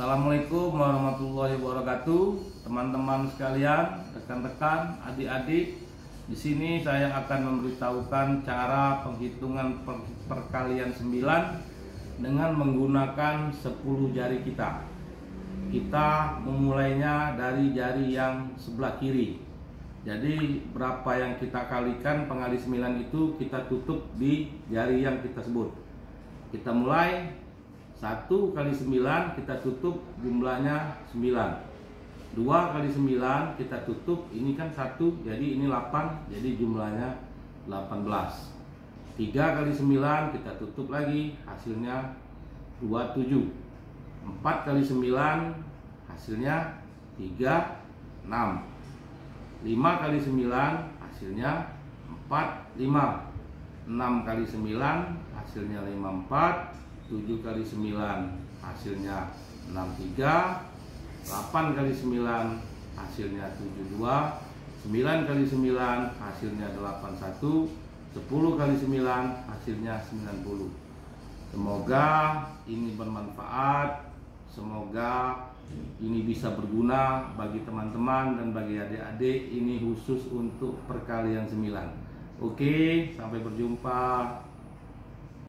Assalamualaikum warahmatullahi wabarakatuh, teman-teman sekalian, rekan-rekan, adik-adik. Di sini saya akan memberitahukan cara penghitungan perkalian 9 dengan menggunakan 10 jari kita. Kita memulainya dari jari yang sebelah kiri. Jadi berapa yang kita kalikan pengali 9 itu kita tutup di jari yang kita sebut. Kita mulai 1 kali 9 kita tutup jumlahnya 9. 2 kali 9 kita tutup, ini kan 1 jadi ini 8, jadi jumlahnya 18. 3 kali 9 kita tutup lagi, hasilnya 27. 4 kali 9 hasilnya 36. 5 kali 9 hasilnya 45. 6 kali 9 hasilnya 54. 7 kali 9 hasilnya 63. 8 kali 9 hasilnya 72. 9 kali 9 hasilnya 81. 10 kali 9 hasilnya 90. Semoga ini bermanfaat. Semoga ini bisa berguna bagi teman-teman dan bagi adik-adik. Ini khusus untuk perkalian 9. Oke, sampai berjumpa.